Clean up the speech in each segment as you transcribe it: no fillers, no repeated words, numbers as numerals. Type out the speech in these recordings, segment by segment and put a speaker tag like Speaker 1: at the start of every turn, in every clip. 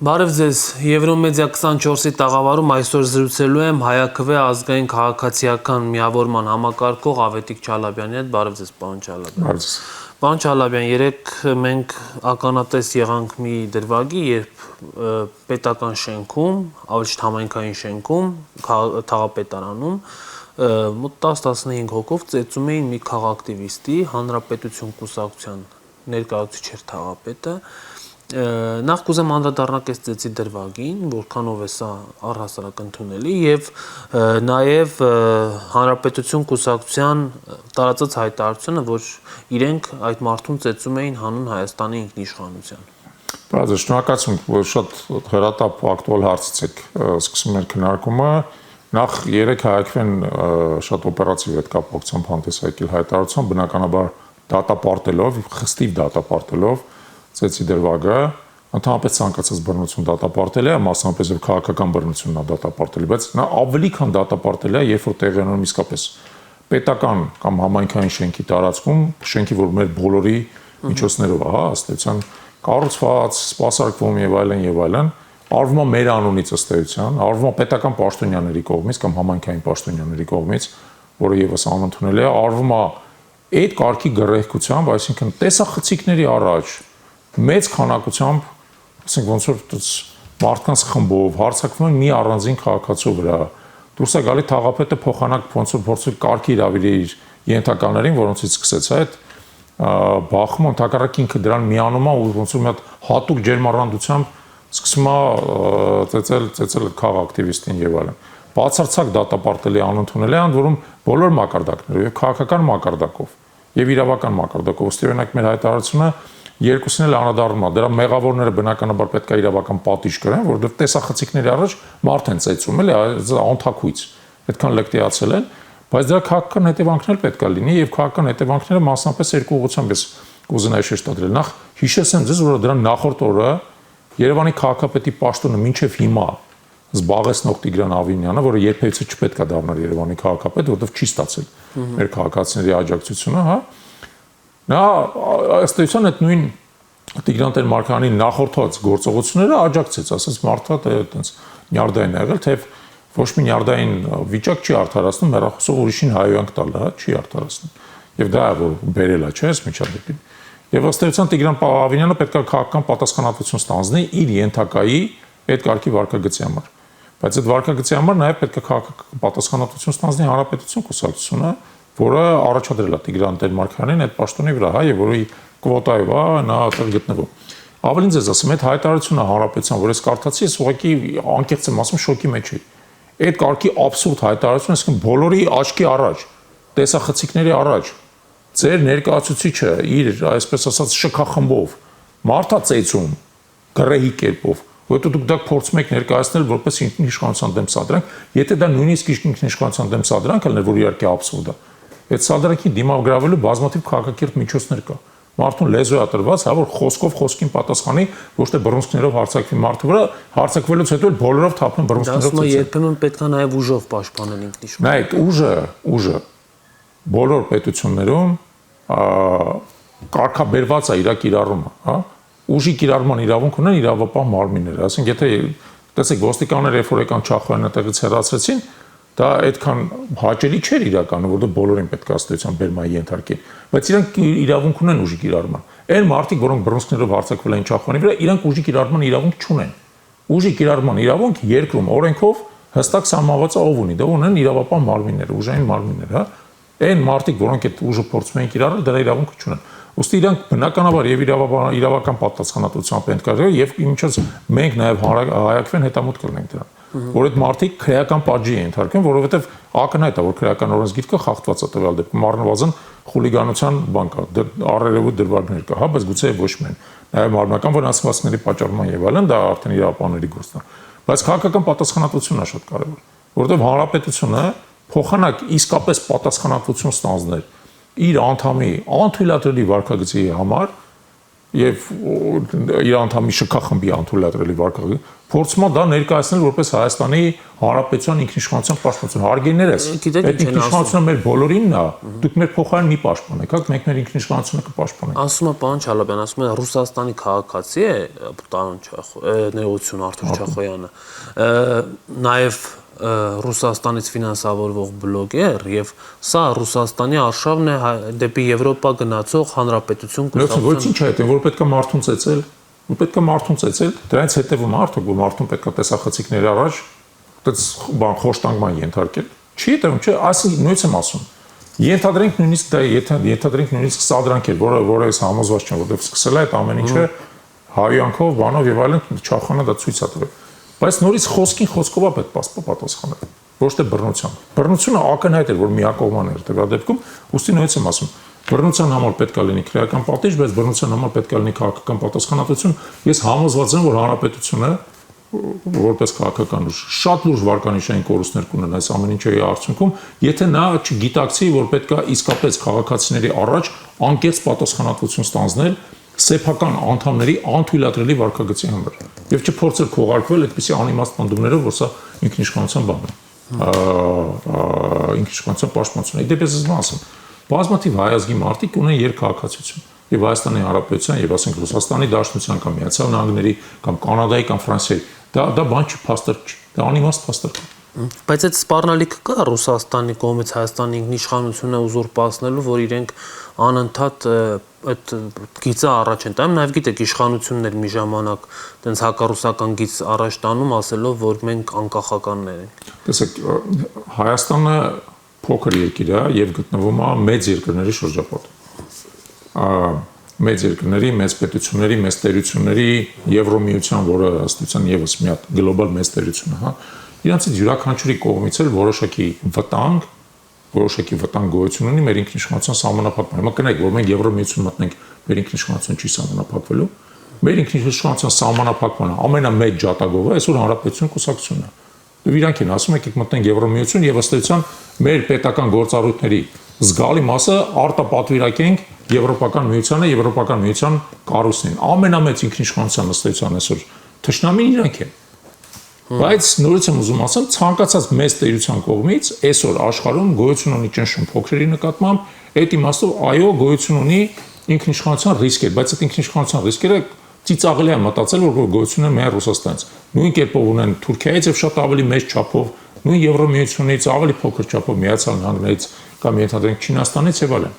Speaker 1: Բարև ձեզ, Եվրոմեդիա 24-ի տաղավարում այսօր զրուցելու եմ Հայաքվե ազգային քաղաքացիական միավորման համակարգող Ավետիք Չալաբյանի հետ, բարև ձեզ, պարոն Չալաբյան։ Պարոն Չալաբյան, երեկ մենք ականատես եղանք մի դրվագի, երբ պետական շենքում, ավելի համայնքային շենքում, թաղապետարանում, մոտ 10-15 հոգով ծեծում էին մի քաղաքակտիվիստի, Հանրապետություն կուսակցության ներկայացուցիչ էր թաղապետը։ Նախ կուզեմ անդրադառնալ այս ծեծի դրվագին, որքանով է սա առհասարակ ընդունելի եւ նաեւ Հանրապետություն կուսակցության տարածած հայտարարությունը, որ իրենք այդ մարդուն ծեծում էին հանուն Հայաստանի ինքնիշխանության։
Speaker 2: Բարձր շնորհակալություն, որ շատ հրատապ ակտուալ հարցից եք սկսում եք քննարկումը։ Նախ երեք Հայաքվեն շատ օպերատիվ այդ կապակցությամբ հանդես եկել հայտարարության, բնականաբար դատապարտելով, խստիվ դատապարտելով ծեծի դրվագը, ընդհանրապես ցանկացած բռնություն դատապարտել է, մասնավորապես եւ քաղաքական բռնությունն է դատապարտել, բայց նա ավելի քան դատապարտել է, երբ որ տեղի ունենում իսկապես պետական կամ համայնքային շենքի տարածքում, շենքի, որ մեր բոլորի միջոցներով է, հա, ըստ կառուցված, սպասարկվում եւ այլն, արվում է մեր անունից ըստ էության, արվում է պետական պաշտոնյաների կողմից կամ համայնքային պաշտոնյաների կողմից, որը եւս անընդունելի է, արվում է այդ կարգի գռեհկությամբ, այսինքն տեսախցիկների առաջ մեծ քանակությամբ, ասենք ոնց որ մարդկանց խմբով հարձակվում են մի առանձին քաղաքացու վրա։ Դուրս է գալի թաղապետը փոխանակ ոնց որ փորձում կարգի հրավիրել իր ենթականերին, որոնցից սկսեց այդ բախումը, ընդհակառակ ինքը դրան միանում է ու ոնց որ մի հատ հատուկ ջերմառանդությամբ սկսում է ծեծել քաղաքակտիվիստին եւ այլն։ Բացարձակ դատապարտելի անընդունելի է, ընդ որում բոլոր մակարդակներով եւ քաղաքական մակարդակով եւ իրավական մակարդակով։ Ըստ օրինակ մեր հայտարարությունը երկուսին էլ անդրադառնում է, դրա մեղավորները բնականաբար պետք է իրավական պատիժ կրեն, որովհետև տեսախցիկների առաջ մարդ են ծեծում, էլի, անթակույց, այդքան լկտիացել են, բայց դրա քաղաքական հետևանքներ պետք է լինի եւ քաղաքական հետևանքները մասնապես երկու ուղղությամբ ես կուզենայի շեշտադրել։ Նախ հիշեցեմ ձեզ, որ դրա նախորդ օրը Երևանի քաղաքապետի պաշտոնը մինչև հիմա զբաղեցնող Տիգրան Ավինյանը, որը երբևիցե չպետք է դառնար Երևանի քաղաքապետ, որովհետև չի ստացել մեր քաղաքացիների աջակցությունը, հա։ Նա ըստ էության այդ նույն Տիգրան Տեր-Մարգարյանի նախորդած գործողությունները աջակցեց, ասես մարդը այտենց նյարդային եղել, թեև ոչ մի նյարդային վիճակ չի արդարացնում, հեռախոսով ուրիշին հայոյանք տալը, հա, չի արդարացնում։ Եվ դա է որ բերել է, չէ՞, այս միջադեպին։ Եվ ըստ էության Տիգրան Ավինյանը պետք է քաղաքական պատասխանատվություն ստանձնի իր ենթակայի այդ կարգի վարկագծի համար։ Բայց այդ վարկագծի համար նաև պետք է քաղաքական պատասխանատվություն ստանձնի Հանրապետություն կուսակցությունը, որը առաջադրել է Տիգրան Տեր-Մարգարյանին այդ պաշտոնի վրա, հա, եւ որի կվոտայով է նա այդտեղ գտնվում։ Ավելին ձեզ ասեմ, այդ հայտարարությունը Հանրապետության, որ ես կարդացի, ես ուղղակի անկեղծ եմ ասում, շոկի մեջ էի։ Այդ կարգի աբսուրդ հայտարարությունը, այսինքն բոլորի աչքի առաջ, տեսախցիկների առաջ, ձեր ներկայացուցիչը իր, այսպես ասած, շքախմբով մարդա ծեծում գրեհի կերպով, որովհետեւ դուք դա փորձում եք ներկայացնել որպես ինքնիշխանության դեմ սադրանք, եթե դա նույնիսկ ինքնիշխանության դեմ սադրանք ելներ, որ իհարկե աբսուրդ է։ Այդ սադրանքի դիմագրավելու բազմաթիվ քաղաքակիրթ միջոցներ կա։ Մարդուն լեզու է տրված, հա, որ խոսքով խոսքին պատասխանի, ոչ թե բռունցքներով հարձակվի մարդու վրա, հարձակվելուց հետո էլ բոլորով թափեն բռունցքներով։
Speaker 1: Դա երբեմն պետք է նաև ուժով պաշտպանել ինքնիշխանությունը։
Speaker 2: Նայեք, ուժը բոլոր պետություններում կարգաբերված է իր կիրառումը, հա։ Ուժի կիրառման իրավունք ունեն իրավապահ մարմինները, ասենք եթե տեսեք ոստիկանները երբ որ եկան Չախոյանը տեղից հեռացրեցին, դա այդքան հաճելի չէր իրականում, որտեղ բոլորին պետք է աստիճան բերմայի ենթարկեն, բայց իրանք իրավունք ունեն ուժի կիրառման։ Այն մարդիկ, որոնք բռունցքներով հարձակվել են Չախոյանի վրա, իրանք ուժի կիրառման իրավունք չունեն։ Ուժի կիրառման իրավունք երկրում օրենքով հստակ սահմանված է ով ունի, դա ունեն իրավապահ մարմինները, ուժային մարմինները, հա։ Այն մարդիկ, որոնք այդ ուժը փորձում են կիրառել, դրա իրավունքը չունեն։ Ոստի իրանք բնականաբար եւ իրավական պատասխանատվությամբ են կարել եւ ինչպես մենք նաեւ Հայաքվեն հետամուտ կլինենք դրան, որ այդ մարդիկ քրեական պատժի են ենթարկվում, որովհետեւ ակնհայտ է, որ քրեական օրենսգիրքը խախտված է տվյալ դեպքում առնվազն խուլիգանության բան կա, առերևույթ դրվագներ կա, հա, բայց գուցե ոչ մեն, նաեւ մարմնական վնասվածքների պատճառման եւ այլն, դա արդեն իրավապահների գործն է։ Բայց քաղաքական պատասխանատվությունն է շատ կարեւոր, որովհետեւ հանրապետությունը փոխանակ իսկապես պատասխանատվություն ստանձներ իր անդամի անթույլատրելի վարկագծի համար եւ իր անդամի շքախմբի անթույլատրելի վարկագի փորձում է դա ներկայացնել որպես Հայաստանի Հանրապետության ինքնիշխանության պաշտպանություն հարգեներես այդ ինքնիշխանությունը մեր բոլորինն է դուք մեր փոխարեն մի պաշտպանեք հա մենք մեր ինքնիշխանությունը կպաշտպանենք
Speaker 1: ասում է պարոն Չալաբյան ասում է Ռուսաստանի քաղաքացի է պարոն ներողություն Արթուր Չախոյանը նաեւ Ռուսաստանից ֆինանսավորվող բլոգեր եւ սա Ռուսաստանի արշավն է դեպի Եվրոպա գնացող հանրապետություն
Speaker 2: կուսակցություն։ Ոչ ինչ է դա, որ պետք է մարդուն ծեծել, որ պետք է մարդուն ծեծել, դրանից հետևում արդյոք որ մարդուն պետք է տեսախցիկների առաջ այդպես բան խոշտանգման ենթարկել։ Չի դեռ չէ, այսինքն նույնից եմ ասում։ Ենթադրենք նույնիսկ դա ենթադրենք նույնիսկ սադրանք էր, որը ես համոզված չեմ, որովհետեւ սկսել է այդ ամեն ինչը հայյանքով, բանով եւ այլն Չախոյանը դա ցույց է տվել։ Բայց նորից խոսքին խոսքով է պետք պատասխանել, ոչ թե բռնությամբ։ Բռնությունը ակնհայտ է, որ միակողման է դրա դեպքում, ուստի նույնից եմ ասում, բռնության համար պետք է լինի քրեական պատիժ, բայց բռնության համար պետք է լինի քաղաքական պատասխանատվություն։ Ես համոզված եմ, որ հանրապետությունը որպես քաղաքական ուժ շատ լուրջ վարկանիշային կորուստներ կունենա այս ամեն ինչի արդյունքում, եթե նա չգիտակցի, որ պետք է իսկապես քաղաքացիների առաջ անկեղծ պատասխանատվություն ստանձնել սեփական անդամների անթույլատրելի վարկագծի համար եւ չփորձել քողարկվել այդպիսի անիմաստ պնդումներով, որ սա ինքնիշխանության բան է, ինքնիշխանության պաշտպանություն է։ Դեպի ես ասում, բազմաթիվ հայազգի մարդիկ ունեն երկքաղաքացիություն եւ Հայաստանի Հանրապետության եւ ասենք Ռուսաստանի Դաշնության կամ Միացյալ Նահանգների կամ Կանադայի կամ Ֆրանսիայի դա բան չի, փաստարկ չի, դա անիմաստ փաստարկ է։
Speaker 1: Բայց այդ սպառնալիքը կա Ռուսաստանի կողմից Հայաստանի ինքնիշխանությունը ուզուրպացնելու, որ իրենք անընդհատ այդ գիծը առաջ են տանում, նաև գիտեք իշխանություններ մի ժամանակ տենց հակառուսական գիծ առաջ տանում, ասելով, որ մենք անկախականներ ենք։
Speaker 2: Տեսեք, Հայաստանը փոքր երկիր է եւ գտնվում է մեծ երկրների շրջապատում։ Մեծ երկրների, մեծ պետությունների, մեծ տերությունների Եվրոմիության, որը ըստության եւս մի հատ գլոբալ մեծ տերություն է, հա։ Իրանցից յուրաքանչյուրի կողմից էլ որոշակի վտանգ գոյություն ունի մեր ինքնիշխանության սահմանափակման։ Հիմա կնայեք, որ մենք Եվրոմիություն մտնենք, մեր ինքնիշխանություն չի սահմանափակվելու։ Մեր ինքնիշխանության սահմանափակման ամենամեծ ջատագովը այսօր հանրապետություն կուսակցությունն է։ Եվ իրանք են ասում եկեք մտնենք Եվրոմիություն եւ ըստ էության մեր պետական գործառույթների զգալի մասը արտապատվիրակենք Եվրոպական միությանը, Եվրոպական միության կառույցներին։ Ամենամեծ ինքնիշխանության ըստ էության այսօր թշնամին իրանք են։ Բայց նորից եմ ուզում ասեմ, ցանկացած մեծ տերության կողմից այսօր աշխարհում գոյություն ունի ճնշում փոքրերի նկատմամբ, այդ իմաստով այո գոյություն ունի ինքնիշխանության ռիսկեր, բայց այդ ինքնիշխանության ռիսկերը ծիծաղելի է մտածել, որ գոյություն են միայն Ռուսաստանից։ Նույն կերպով ունեն Թուրքիայից եւ շատ ավելի մեծ չափով, նույն Եվրոմիությունից ավելի փոքր չափով Միացյալ Նահանգներից կամ ենթադրենք Չինաստանից եւ այլն։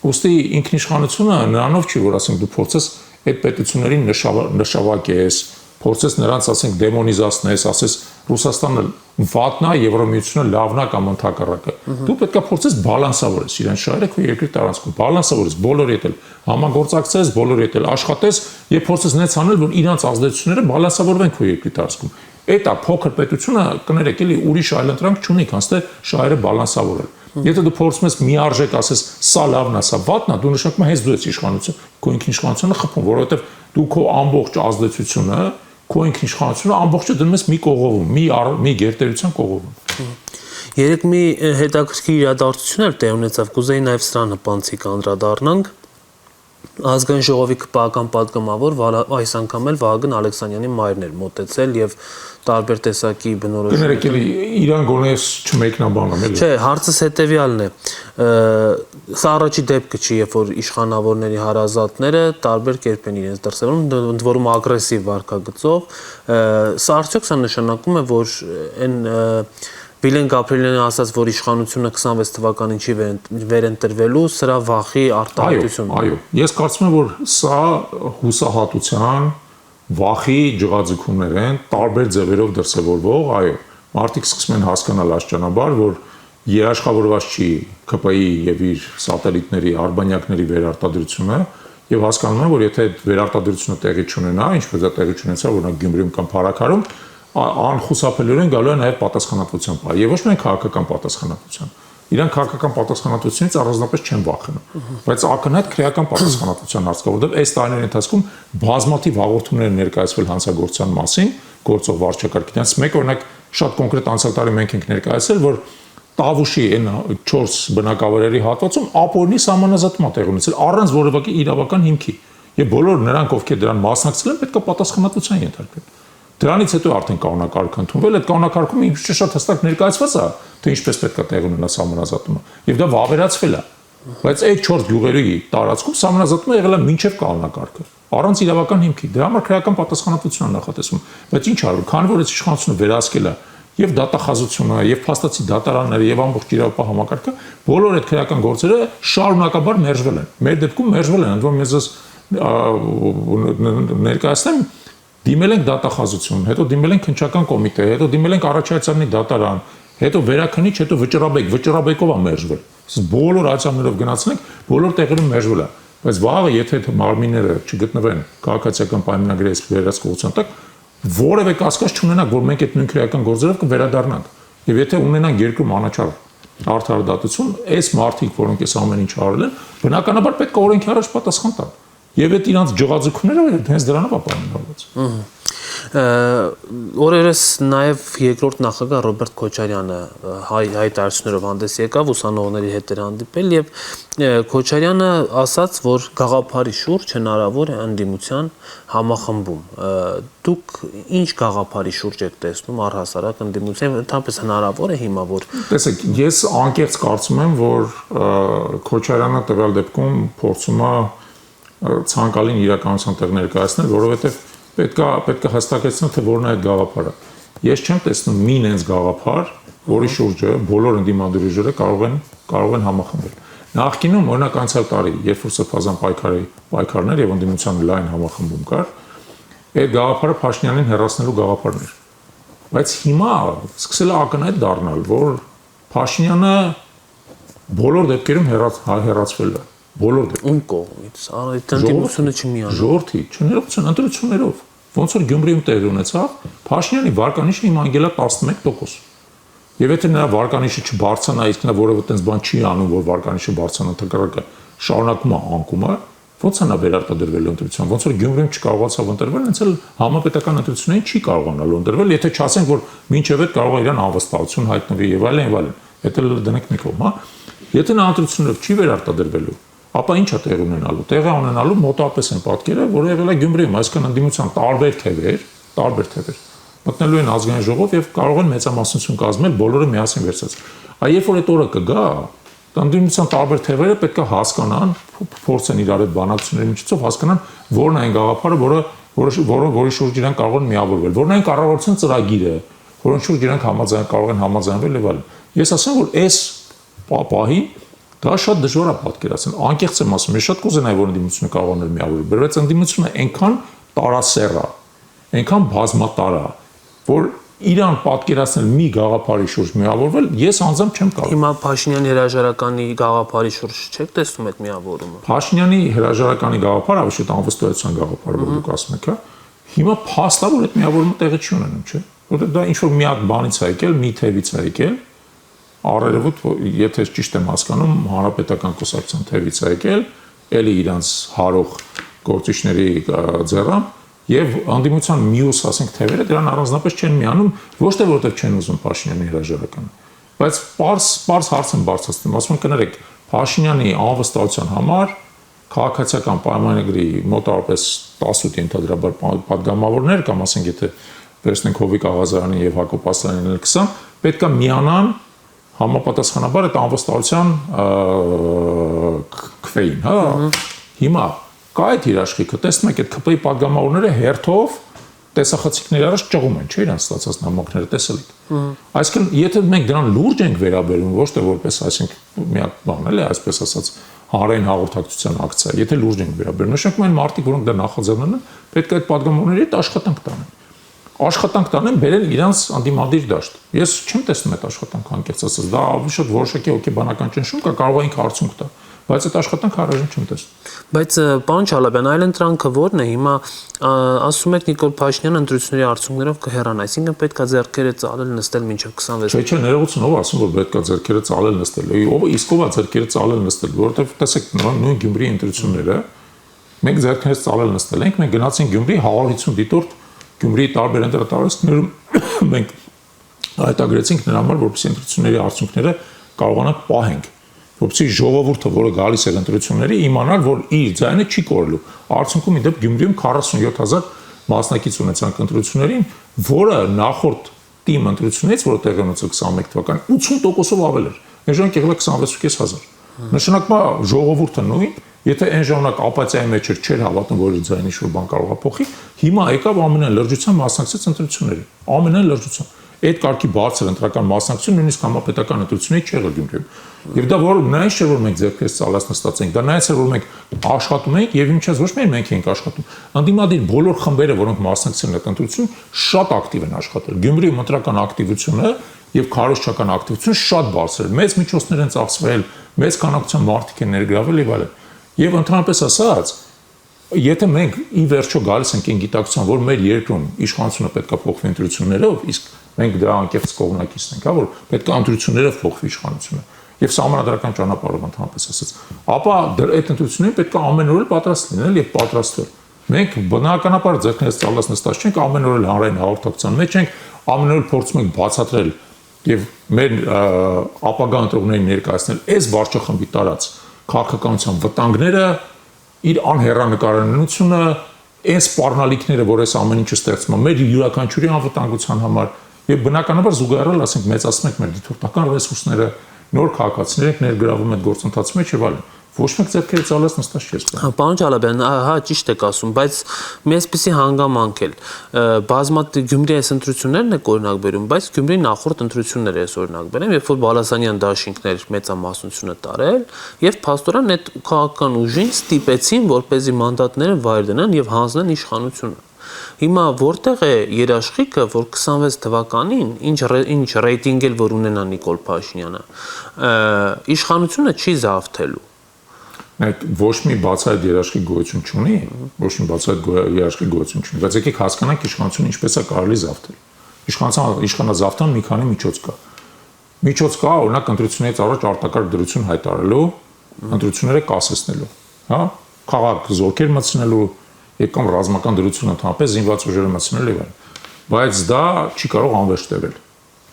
Speaker 2: Ոստի ինքնիշխանությունը նրանով չի, որ ասենք դու փորձես այդ պետություններին նշավակես, փորձես նրանց ասենք դեմոնիզացնես, ասես Ռուսաստանը վատն է, Եվրոմիությունը լավն է կամ ընդհակառակը։ Դու պետք է փորձես բալանսավորես իրեն շահերը քո երկրի տարածքում, բալանսավորես բոլորի հետ համագործակցես, բոլորի հետ աշխատես եւ փորձես նենց անել, որ իրանց ազդեցությունները բալանսավորվեն քո երկրի տարածքում։ Այդ է փոքր պետությունը կներեք էլի ուրիշ այլընտրանք չունի, քան թե շահերը բալանսավորել։ Եթե դու փորձում ես միարժեք ասես սա լավն է, սա վատն է, դու նշանակում ես հենց դու ես իշխանություն, քո ինքնիշխանությունը խփում, որովհետեւ դու քո ամբողջ ազդեցությունը քո ինքնիշխանությունը ամբողջը դնում ես մի կողովում, մի գերտերության կողովում։
Speaker 1: Երեք մի հետաքրքիր իրադարձություն էր տեղ ունեցավ, կուզեի նաև սրան հպանցիկ անդրադառնանք։ Ազգային ժողովի քպական պատգամավոր այս անգամ էլ Վահագն Ալեքսանյանի մայրն էր մոտեցել եւ տարբեր տեսակի բնորոշում։
Speaker 2: Կներեք, իրան գոնես չմեկնաբանում էլի։
Speaker 1: Չէ, հարցս հետեւյալն է։ Սա առաջի դեպքը չի, երբ որ իշխանավորների հարազատները տարբեր կերպ են իրենց դրսևորում, ընդ որում ագրեսիվ վարքագծով։ Սա արդյոք սա նշանակում է, որ այն Վիլեն Գաբրիելյանը ասաց, որ իշխանությունը 26 թվականին չի վերընտրվելու, սրա վախի արտահայտությունն է։
Speaker 2: Այո, ես կարծում եմ, որ սա հուսահատության, վախի ջղաձգումներ են, տարբեր ձևերով դրսևորվող, այո, մարդիկ սկսում են հասկանալ աշճանաբար, որ երաշխավորված չի ԿՊ-ի եւ իր սատելիտների, արբանյակների վերարտադրությունը եւ հասկանում են, որ եթե այդ վերարտադրությունը տեղի չունենա, ինչպես դա տեղի չունեցավ, օրինակ Գյումրիում կամ Փարաքարում, անխուսափելիորեն գալու է նաև պատասխանատվության պահ եւ ոչ միայն քաղաքական պատասխանատվության։ Իրանք քաղաքական պատասխանատվությունից առանձնապես չեն վախենում, բայց ակնհայտ քրեական պատասխանատվության հարց կա, որովհետեւ այս տարիների ընթացքում բազմաթիվ հաղորդումներ ներկայացվել հանցագործության մասին, գործող վարչակարգի դրանց մեկ օրինակ շատ կոնկրետ անցյալ տարի մենք ենք ներկայացել, որ Տավուշի այն 4 բնակավայրերի հատվածում ապօրինի սահմանազատում է տեղի ունեցել առանց որևէ իրավական հիմքի։ Եվ բոլոր նրանք, ովքեր դրան մասնակցել են, պետք է պատասխանատվության ենթարկվեն։ Դրանից հետո արդեն կանոնակարգը ընդունվել, այդ կանոնակարգում ինչ շատ հստակ ներկայացված է, թե ինչպես պետք է տեղ ունենա սահմանազատումը, եւ դա վավերացվել է։ Բայց այդ 4 գյուղերի տարածքում սահմանազատումը եղել է մինչև կանոնակարգը, առանց իրավական հիմքի։ Դրա համար քրեական պատասխանատվություն է նախատեսվում։ Բայց ինչ արվում, քանի որ այս իշխանությունը վերահսկել է եւ դատախազությունը, եւ փաստացի դատարանները, եւ ամբողջ իրավապահ համակարգը, բոլոր այդ քրեական գործերը շարունակաբար մերժվել են։ Մեր դեպքում մերժվել են, ընդ որում ես ներկայացնեմ, դիմել ենք դատախազություն, հետո դիմել ենք քննչական կոմիտե, հետո դիմել ենք առաջարկանի դատարան, հետո վերաքննիչ, հետո վճռաբեկով է մերժվել։ Բոլոր ացիաներով գնացել ենք, բոլոր տեղերում մերժվել է։ Բայց վաղը եթե մարմինները չգտնվեն քաղաքացիական պայմանագրի վերահսկողության տակ, որևէ կասկած չունենանք, որ մենք այդ նույն քրեական գործերով կվերադառնանք։ Եվ եթե ունենանք երկրում անաչառ արդարադատություն, այս մարդիկ, որոնք այս ամեն ինչ արել են, բնականաբար պետք է օրենքի առաջ պատասխան տան։ Եվ այդ իրանց ջղաձգումները հենց դրանով է պայմանավորված։
Speaker 1: Օրերս նաև երկրորդ նախագահ Ռոբերտ Քոչարյանը հայտարարություններով հանդես եկավ, ուսանողների հետ էր հանդիպել եւ Քոչարյանը ասաց, որ գաղափարի շուրջ հնարավոր է ընդդիմության համախմբում։ Դուք ինչ գաղափարի շուրջ եք տեսնում առհասարակ ընդդիմության, ընդհանրապես հնարավոր է հիմա որ
Speaker 2: Տեսեք, ես անկեղծ կարծում եմ, որ Քոչարյանը տվյալ դեպքում փորձում է ցանկալին իրականության տեղ ներկայացնել, որովհետեւ պետք է հստակեցնել, թե որն է այդ գաղափարը։ Ես չեմ տեսնում մի նենց գաղափար, որի շուրջը բոլոր ընդդիմադիրուժերը կարող են համախմբել։ Նախկինում օրինակ անցյալ տարի, երբ որ սրբազան պայքարներ եւ ընդդիմության լայն համախմբում կար, այդ գաղափարը Փաշինյանին հեռացնելու գաղափարն էր։ Բայց հիմա սկսել է ակնհայտ դառնալ, որ Փաշինյանը բոլոր դեպքերում հեռացվել է։ Բոլոր դեպքերում։
Speaker 1: ում կողմից։ Այդ ընդդիմությունը չմիանում։
Speaker 2: Ժողովրդի, չներողություն, ընտրություններով։ Ոնց որ Գյումրիում տեղի ունեցավ, Փաշինյանի վարկանիշը հիմա անգել է 11%։ Եվ եթե նրա վարկանիշը չբարձրանա, իսկ նա որևէ տես բան չի անում, որ վարկանիշը բարձրանա, թեկարակը շարունակում է անկումը, ոնց է նա վերարտադրվելու ընտրության։ Ոնց որ Գյումրիում չկարողացավ ընտրվել, հենց էլ համապետական ընտրություններին չի կարողանալու ընտրվել, եթե չասենք, որ մինչև այդ կարող է իրան անվստահություն հայտնվի եւ այլն եւ այլն։ Դա էլ դնենք մի կողմ, հա։ Եթե նա ընտրություններով չի վերարտադրվելու, ապա ինչ է տեղ ունենալու։ Տեղ է ունենալու մոտավորապես այն պատկերը, որը եղել է Գյումրիում, այսինքն ընդդիմության տարբեր թևեր մտնելու են ազգային ժողով եւ կարող են մեծամասնություն կազմել, բոլորը միասին վերցած։ Այ երբ որ այդ օրը կգա, ընդդիմության տարբեր թևերը պետք է հասկանան, փորձեն իրար այդ բանակցությունների միջոցով հասկանան, որն է այն գաղափարը, որի շուրջ իրենք կարող են միավորվել, որն է այն կառավարության ծրագիրը, որոնց շուրջ իրենք կարող են համաձայնվել եւ այլն։ Ես ասեմ, որ այս պահին դա շատ դժվար է պատկերացնել։ Անկեղծ եմ ասում, ես շատ կուզենայի, որ ընդդիմությունը կարողանար միավորվել, բայց ընդդիմությունը այնքան տարասեռ է, այնքան բազմատար է, որ իրան պատկերացնել մի գաղափարի շուրջ միավորվել, ես անձամբ չեմ կարող։
Speaker 1: Հիմա Փաշինյանի հրաժարականի գաղափարի շուրջ չեք տեսնում այդ միավորումը։
Speaker 2: Փաշինյանի հրաժարականի գաղափարը, ավելի շուտ անվստահության գաղափարը, որ դուք ասում եք, հա, հիմա փաստա որ այդ միավորումը տեղի չի ունենում, չէ՞։ Որտեղ դա ինչ որ մի հատ բանից է եկել, մի թևից է եկել, առերևույթ, եթե ճիշտ եմ հասկանում, հանրապետական կուսակցության թևից է եկել, էլի իրանց հարող գործիչների ձեռամբ եւ անդիմության մյուս, ասենք, թևերը դրան առանձնապես չեն միանում, ոչ թե որտեղ չեն ուզում Փաշինյանի հրաժարականը, բայց պարզ հարց են բարձրացնում, ասում են կներեք, Փաշինյանի անվստահության համար քաղաքացիական պայմանագրի մոտավորապես 10 ենթադրաբար պատգամավորներ կամ ասենք եթե վերցնենք Հովիկ Աղազարյանին եւ Հակոբ Ասլանյանին 20, պետք է միանան համապատասխանաբար այդ անվստահության քվեին, հա։ Հիմա կա այդ երաշխիքը, տեսնում եք այդ ԿՊ-ի պատգամավորները հերթով տեսախցիկների առաջ ճղում են, չէ՞, իրանց ստացած նամակները տեսել եք։ Այսինքն, եթե մենք դրան լուրջ ենք վերաբերում, ոչ թե որպես, այսինքն, մի հատ բան էլ է, այսպես ասած, հանրային հաղորդակցության ակցիա, եթե լուրջ ենք վերաբերում, նշանակում են մարդիկ, որոնք դա նախաձեռնել են, պետք է այդ պատգամավորների հետ աշխատանք տանեն։ Աշխատանք տանեն, բերեն իրանց անդիմադիր դաշտ։ Ես չեմ տեսնում այդ աշխատանքը անկեղծ ասած, դա ավելի շատ որոշակի հոգեբանական ճնշում կա, կարող է ինքը արդյունք տա, բայց այդ աշխատանքը առայժմ չեմ տեսնում։
Speaker 1: Բայց պարոն Չալաբյան, այլ ընտրանքը ո՞րն է։ Հիմա ասում եք Նիկոլ Փաշինյանը ընտրությունների արդյունքներով կհեռանա, այսինքն պետք է ձեռքերը ծալել նստել մինչև 26։
Speaker 2: Չէ, ներողություն, ով ասում որ պետք է ձեռքերը ծալել նստել։ Ով իսկ ով է ձեռքերը ծալել նստել, որովհետև տեսեք նույն Գյումրիի ընտրությունները մենք ձեռքերս ծալել նստել ենք, մենք գնացինք Գյումրի 150 դիտորդ Գյումրիի տարբեր ընտրատարածքներում մենք հայտագրեցինք նրա համար, որպեսզի ընտրությունների արդյունքները կարողանանք պահենք։ որպեսզի ժողովուրդը, որը գալիս է ընտրությունների, իմանար, որ իր ձայնը չի կորելու։ Արդյունքում ի դեպ Գյումրիում 47000 մասնակից ունեցանք ընտրություններին, որը նախորդ թիմ ընտրությունից, որը տեղի ունեցավ 21 թվականին, 80%-ով ավել էր։ Այն ժամանակ եղել է 26500։ Նշանակում է ժողովուրդը նույն, եթե այն ժամանակ ապաթիայի մեջ չէր հավատում, որ իր ձայնի շուտ բան կարող է փոխի, հիմա եկավ ամենայն լրջությամբ մասնակցեց ընտրություններին։ Ամենայն լրջությամբ։ Այդ կարգի բարձր ընտրական մասնակցություն նույնիսկ համապետական ընտրությունների չի եղել Գյումրիում։ Եվ դա որ նայած չէ, որ մենք ձեռքերս ծալած նստած ենք, դա նայած է, որ մենք աշխատում ենք եւ ինչպես ոչ միայն մենք ենք աշխատում, անդիմադիր բոլոր խմբերը, որոնք մասնակցել են այդ ընտրություն, շատ ակտիվ են աշխատել։ Գյումրիում ընտրական ակտիվությունը եւ քարոզչական ակտիվությունը շատ բարձր է։ Մեծ միջոցներ են ծախսվել, մեծ քանակությամբ մարդիկ են ներգրավել եւ այլն։ Եվ ընդհանրապես ասած, եթե մենք ի վերջո գալիս ենք այն գիտակցության, որ մեր երկրում իշխանությունը պետք է փոխվի ընտրություններով, իսկ մենք դրա անկեղծ կողմնակիցն ենք, որ պետք է ընտրություններով փոխվի իշխանությունը եւ սահմանադրական ճանապարհով ընդհանրապես ասած, ապա այդ ընտրություններին պետք է ամեն օր պատրաստ լինել եւ պատրաստվել։ Մենք բնականաբար ձեռքներս ծալած նստած չենք, ամեն օր հանրային հաղորդակցության մեջ ենք, ամեն օր փորձում ենք բացատրել եւ մեր ապագա ընտրողներին ներկայացնել այս վարչախմբի տարած քաղաքականության վտանգները, իր անհեռանկարությունը, այս սպառնալիքները, որ այս ամեն ինչը ստեղծում է մեր յուրաքանչյուրի անվտանգության համար եւ բնականաբար զուգահեռ ասենք մեծացնում ենք մեր դիտորդական ռեսուրսները, նոր քաղաքացիներ ենք ներգրավում այդ գործընթացի մեջ եւ այլն։ Ոչ մեկ ձեռքերը ծալած նստած չի սպասում։
Speaker 1: Պարոն Ջալաբյան, հա, ճիշտ եք ասում, բայց մի այսպիսի հանգամանք էլ բազմաթիվ Գյումրի այս ընտրություններն է օրինակ բերում, բայց Գյումրի նախորդ ընտրությունները էս օրինակ բերեմ, երբ որ Բալասանյան դաշինքներ մեծամասնությունը տարել եւ փաստորեն այդ քաղաքական ուժին ստիպեցին, որպեսզի մանդատները վայր դնեն եւ հանձնեն իշխանությունը։ Հիմա որտեղ է երաշխիքը, որ 26 թվականին ինչ ռեյտինգ էլ որ ունենա Նիկոլ Փաշինյանը, իշխանությունը չի զավթելու։
Speaker 2: Ոչ մի բացահայտ երաշխիք գոյություն չունի, ոչ մի բացահայտ երաշխիք գոյություն չունի, բայց եկեք հասկանանք իշխանությունը ինչպես է կարելի զավթել։ Իշխանազավթան մի քանի միջոց կա։ Միջոց կա, օրինակ ընտրություններից առաջ արտակարգ դրություն հայտարարելու, ընտրությունները կասեցնելու, հա, քաղաք զորքեր մտցնելու, եկամ ռազմական դրություն ընդհանրապես զինված ուժերը մտցնելու եւ այլն։ Բայց դա չի կարող անվերջ տևել։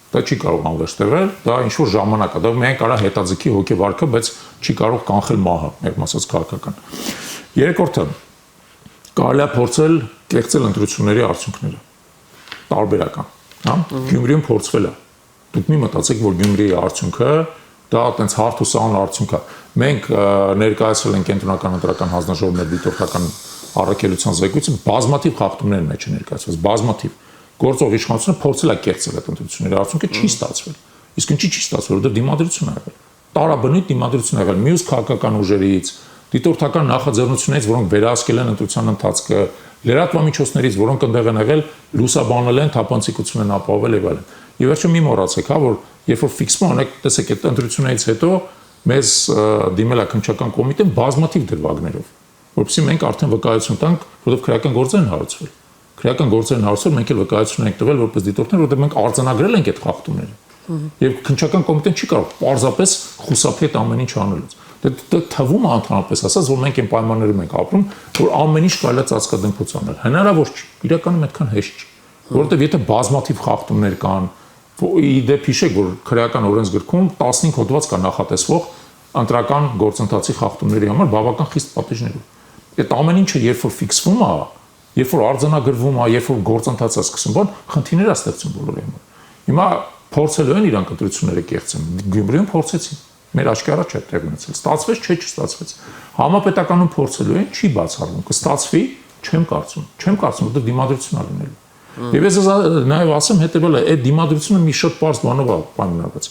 Speaker 2: Դա չի կարող անվերջ տևել, դա ինչ որ ժամանակ է, դա միայն կարա հետաձգի հոգեվարքը, բայց չի կարող կանխել մահը, մեր ասած քաղաքական։ Երրորդը կարելի է փորձել կեղծել ընտրությունների արդյունքները։ Տարբերական, հա? Գյումրիում փորձվել է։ Դուք մի մտածեք, որ Գյումրիի արդյունքը դա այտենց հարթ ու սահուն արդյունք է։ Մենք ներկայացրել ենք կենտրոնական ընտրական հանձնաժողովի դիտորդական առաքելության զեկույցը բազմաթիվ խախտումներ մեջ է ներկայացված, բազմաթիվ։ Գործող իշխանությունը փորձել է կեղծել այդ ընտրությունների արդյունքը չի ստացվել։ Իսկ ինչի չի ստացվել, որովհետև դիմադրություն ա եղել։ Տարաբնույթ դիմադրություն ա եղել մյուս քաղաքական ուժերից, դիտորդական նախաձեռնություններից, որոնք վերահսկել են ընտրության ընթացքը, լրատվամիջոցներից, որոնք ընդեղ են եղել, լուսաբանել են, թափանցիկություն են ապահովել եւ այլն։ Եվ վերջում մի մոռացեք, հա, որ երբ որ ֆիքսվում անեք, տեսեք, այդ ընտրություններից հետո մեզ դիմել է քննչական կոմիտեն բազմաթիվ դրվագներով, որովհետեւ մենք արդեն վկայություն տանք, որովհետեւ քրեական գործեր են հարուցվել։ Քրեական գործեր են հարուցվել, մենք էլ վկայություն ենք տվել որպես դիտորդներ, որովհետեւ մենք արձանագրել ենք այդ խախտումները։ Եվ քննչական կոմիտեն չի կարող պարզապես խուսափել ամեն ինչ անելուց։ Դա թվում է ընդհանրապես ասած, որ մենք այն պայմաններում ենք ապրում, որ ամեն ինչ կարելի է ծածկադմփոց անել։ Հնարավոր չի։ Իրականում այդքան հեշտ չի։ Որովհետեւ եթե բազմաթիվ խախտումներ կան, իդեպ հիշեք, որ քրեական օրենսգրքում 15 հոդված կա նախատեսվող ընտրական գործընթացի խախտումների համար բավական խիստ պատիժներով։ Այդ ամեն ինչը երբ որ ֆիքսվում է, երբ որ արձանագրվում է, երբ որ գործընթացը սկսում բան, խնդիրներ է ստեղծում բոլորի համար։ Հիմա փորձելու են իրանք ընտրությունները կեղծեն։ Գյումրիում փորձեցին։ Մեր աչքի առաջ է տեղ ունեցել։ Ստացվեց, չէ, չստացվեց։ Համապետականում փորձելու են, չի բացառվում։ Կստացվի, չեմ կարծում, որտեղ դիմադրություն ա լինելու։ Եվ ես նաև ասեմ հետևելը, այդ դիմադրությունը մի շատ པարզ բանով է պայմանավորված։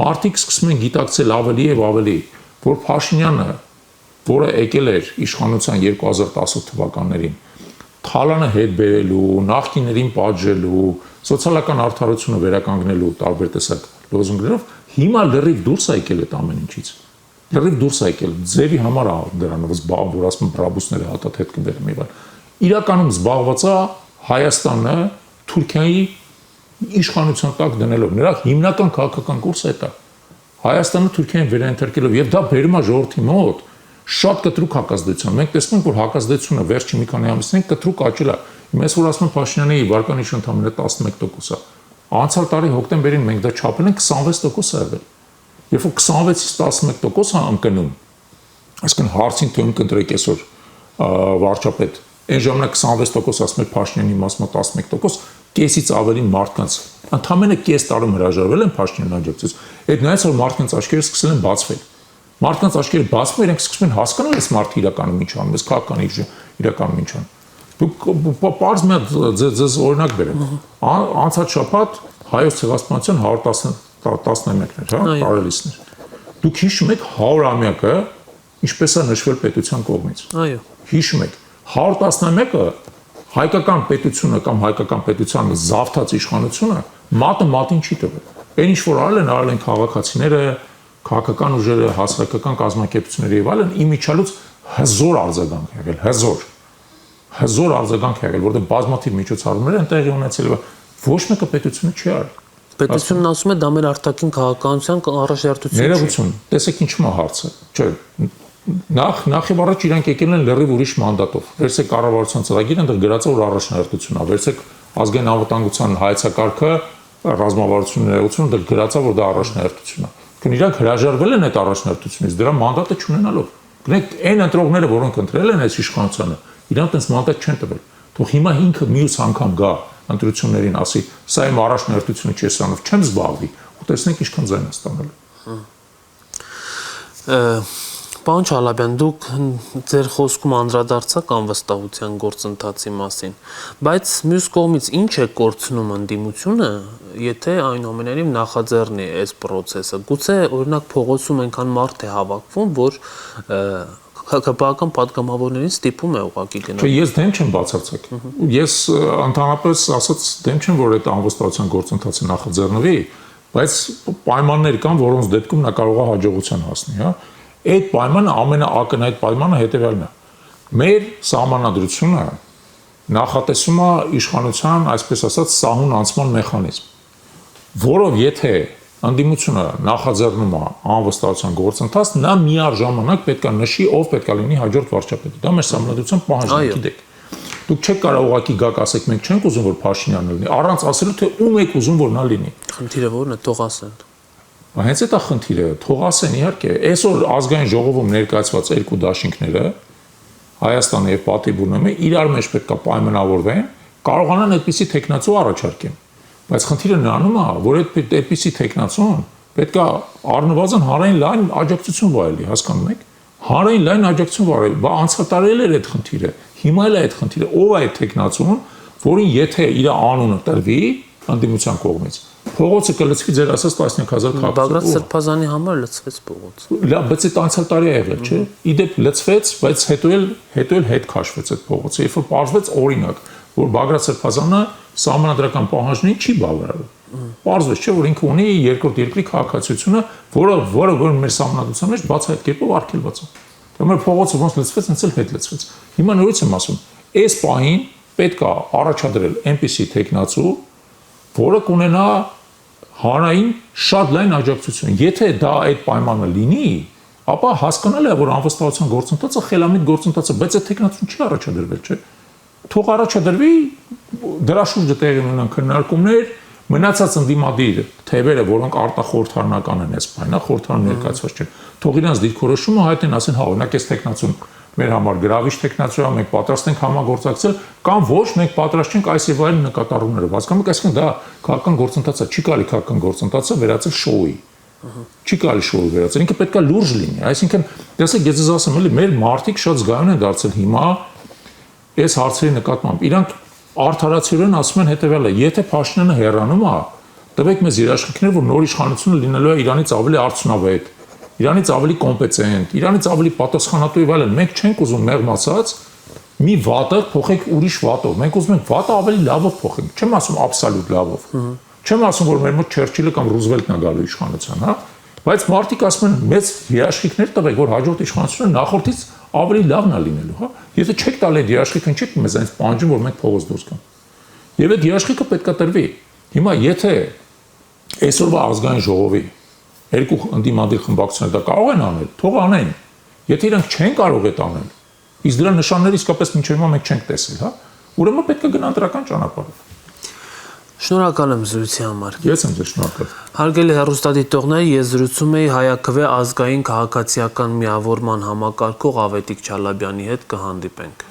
Speaker 2: Մարդիկ սկսում են գիտակցել ավելի եւ ավելի, որ Փաշինյանը, որը եկել էր իշխանության 2010 թվականներին, թալանը հետ բերելու, նախկիներին պատժելու, սոցիալական արդարությունը վերականգնելու տարբեր տեսակ լոզունգներով, հիմա լրիվ դուրս է եկել այդ ամեն ինչից։ Լրիվ դուրս է եկել, ձևի համար է դրանով զբաղվում, որ ասում բրաբուսները հատատ հետ կբերեմ եւ այլն։ Իրականում զբաղված է Հայաստանը Թուրքիայի իշխանության տակ դնելով։ Նրա հիմնական քաղաքական կուրսը դա է։ Հայաստանը Թուրքիային վերաընթերքելով եւ դա բերում է ժողովրդի մոտ շատ կտրուկ հակազդեցություն։ Մենք տեսնում ենք, որ հակազդեցությունը վերջի մի քանի ամիսներին կտրուկ աճել է։ Հիմա որ ասում են Փաշինյանի վարկանիշը ընդամենը 11% է։ Անցյալ տարի հոկտեմբերին մենք դա չափել ենք 26% է եղել։ Երբ որ 26-ից 11% անկնում, այսինքն հարցին թե ում կընտրեք այսօր վարչապետ, այն ժամանակ 26% ասում էր Փաշինյանի մասը 11%, կեսից ավելի մարդկանց ընդամենը կես տարում հրաժարվել են Փաշինյանի աջակցությունից։ Այդ նայած որ մարդկանց աչքերը սկսել են բացվել։ Մարդկանց աչքերը բացվում, իրենք սկսում են հասկանալ այս մարդը իրականում ինչ անում, այս քաղաքական իրականում ինչ անում։ Դուք պարզ մի ձեզ օրինակ բերեմ։ Անցած շաբաթ հայոց ցեղասպանության 110-ամյակն էր, հա, տարելիցներ։ Դուք հիշում եք 100-ամյակը ինչպես է նշվել պետության կողմից։
Speaker 1: Այո։
Speaker 2: Հիշում եք 110-ամյակը հայկական պետությունը կամ հայկական պետության զավթած իշխանությունը մատին չի տվել։ Այն ինչ որ արել են քաղաքացիները, քաղաքական ուժերը, հասարակական կազմակերպությունները եւ այլն, իմիջիալուց հզոր արձագանք եղել, հզոր արձագանք եղել, որտեղ բազմաթիվ միջոցառումներ են տեղի ունեցել, ոչ մեկը պետությունը չի արել։
Speaker 1: Պետությունն ասում է դա մեր արտաքին քաղաքականության առաջնորդություն չէ։
Speaker 2: Ներողություն, տեսեք ինչու է հարցը։ Չէ, նախ եւ առաջ իրանք եկել են լրիվ ուրիշ մանդատով։ Վերցեք կառավարության ծրագիրը, այնտեղ գրած է որ առաջնորդություն է։ Վերցեք ազգային անվտանգության հայեցակարգը, ռազմավարությունների ներողություն, այնտեղ գրած է որ դա առաջնորդություն է։ Քան իրանք հրաժարվել են այդ առաջնորդությունից, դրա մանդատը չունենալով։ Գնանք այն ընտրողները, որոնք ընտրել են այս իշխանությունը, իրանք այնպես մանդատ չեն տվել։ Թող հիմա ինքը մյուս անգամ գա ընտրություններին ասի, սա իմ առաջնորդությունը չի, սրանով չեմ զբաղվի, ու տեսնենք ինչքան ձայն է ստանալու։
Speaker 1: Պարոն Չալաբյան, դուք ձեր խոսքում անդրադարձաք անվստահության գործընթացի մասին, բայց մյուս կողմից ինչ է կորցնում ընդդիմությունը, եթե այնուամենայնիվ նախաձեռնի այս process-ը։ Գուցե օրինակ փողոցում այնքան մարդ է հավաքվում, որ քաղաքական պատգամավորներին ստիպում է ուղղակի գնալ։
Speaker 2: Չէ, ես դեմ չեմ բացարձակ։ Ես ընդհանրապես ասած դեմ չեմ, որ այդ անվստահության գործընթացը նախաձեռնվի, բայց պայմաններ կան, որոնց դեպքում նա կարող է հաջողության հասնի, հա։ Այդ պայմանը ամենաակնհայտ պայմանը հետևյալն է։ Մեր սահմանադրությունը նախատեսում է իշխանության, այսպես ասած, սահուն անցման մեխանիզմ, որով եթե ընդդիմությունը նախաձեռնում է անվստահության գործընթաց, նա միաժամանակ պետք է նշի ով պետք է լինի հաջորդ վարչապետը։ Դա մեր սահմանադրության պահանջն է, գիտեք։ Դուք չեք կարող ուղղակի գաք ասեք մենք չենք ուզում որ Փաշինյանն լինի, առանց ասելու թե ում եք ուզում որ նա լինի։
Speaker 1: Խնդիրը ո՞րն է, թող ասեն։
Speaker 2: Հենց այդ է խնդիրը, թող ասեն իհարկե։ Այսօր ազգային ժողովում ներկայացված երկու դաշինքները Հայաստանը եւ Պատիբուրնումը իրար մեջ պետք է պայմանավորվեն, կարողանան այդպիսի տեխնացու առաջարկեն։ Բայց խնդիրը նրանում է, որ այդպիսի տեխնացուն պետք է առնվազն հանրային լայն աջակցություն վայելի, հասկանում եք։ Հանրային լայն աջակցություն վայելի, բա անցատարել էր այդ խնդիրը։ Հիմա էլ է այդ խնդիրը, ով է այդ տեխնացուն, որին եթե իր անունը տրվի ընդդիմության կողմից, փողոցը կլցվի ձեր ասած 15000 քաղաք։
Speaker 1: Բագրատ Սրբազանի համար լցվեց փողոցը։
Speaker 2: Լավ, բայց այդ անցյալ տարի է եղել, չէ՞։ Իդեպ լցվեց, բայց հետո էլ հետ քաշվեց այդ փողոցը։ Երբ որ պարզվեց օրինակ, որ Բագրատ Սրբազանը սահմանադրական պահանջներին չի բավարարում։ Պարզվեց, չէ՞, որ ինքը ունի երկրորդ երկրի քաղաքացիությունը, որը մեր սահմանադրության մեջ բացահայտ կերպով արգելված է։ Դա մեր փողոցը ոնց լցվեց, հենց էլ հետ լցվեց։ Հիմա նորից եմ ասում, այս պահին պետք է առաջադրել այնպիսի տեխնացու, որը կունենա հանրային շատ լայն աջակցություն։ Եթե դա այդ պայմանը լինի, ապա հասկանալ է, որ անվստահության գործընթացը խելամիտ գործընթաց է, բայց այդ տեխնացուն չի առաջադրվել, չէ՞։ Թող առաջադրվի, դրա շուրջը տեղի ունենան քննարկումներ, մնացած ընդդիմադիր թևերը, որոնք արտախորհրդարանական են այս բանը, խորհրդարան ներկայացված չեն, թող իրանց դիրքորոշումը հայտնեն, ասեն, հա, օրինակ այս տեխնացուն մեր համար գրավիչ տեխնացու է, մենք պատրաստ ենք համագործակցել, կամ ոչ, մենք պատրաստ չենք այս եւ այլ նկատառումներով։ Հասկանում եք, այսինքն դա քաղաքական գործընթաց է, չի կարելի քաղաքական գործընթացը վերածել շոուի։ Չի կարելի շոուի վերածել, ինքը պետք է լուրջ լինի։ Այսինքն, տեսեք, ես ձեզ ասեմ, էլի մեր մարդիկ շատ զգայուն են դարձել հիմա այս հարցերի նկատմամբ։ Իրանք արդարացիորեն ասում են հետեւյալը. եթե Փաշինյանը հեռանում է, տվեք մեզ երաշխիքներ, որ նոր իշխանությունը լինելու է Իրանից ավելի արդյունավետ, Իրանից ավելի կոմպետենտ, Իրանից ավելի պատասխանատու եւ այլն։ Մենք չենք ուզում մեղմ ասած մի վատը փոխեք ուրիշ վատով։ Մենք ուզում ենք վատը ավելի լավով փոխենք։ Չեմ ասում աբսոլյուտ լավով։ Չեմ ասում, որ մեր մոտ Չերչիլը կամ Ռուզվելտն է գալու իշխանության, հա։ Բայց մարդիկ ասում են մեծ երաշխիքներ տվեք, որ հաջորդ իշխանությունը նախորդից ավելի լավն է լինելու, հա։ Եթե չեք տալ այդ երաշխիքն, չեք մեզ այնպես պահանջում, որ մենք փողոց դուրս գանք։ Եվ այդ երաշխիքը պետք է տրվի։ Հիմա եթե այսօրվա ազգային ժողովի երկու ընդդիմադիր խմբակցությունները դա կարող են անել, թող անեն։ Եթե իրենք չեն կարող այդ անել, իսկ դրա նշանները իսկապես մինչև հիմա մենք չենք տեսել, հա, ուրեմն պետք է գնան դրական ճանապարհով։
Speaker 1: Շնորհակալ եմ զրույցի համար։
Speaker 2: Ես եմ ձեզ շնորհակալ։
Speaker 1: Հարգելի հեռուստադիտողներ, ես զրուցում էի Հայաքվե ազգային քաղաքացիական միավորման համակարգող Ավետիք Չալաբյանի հետ, կհանդիպենք։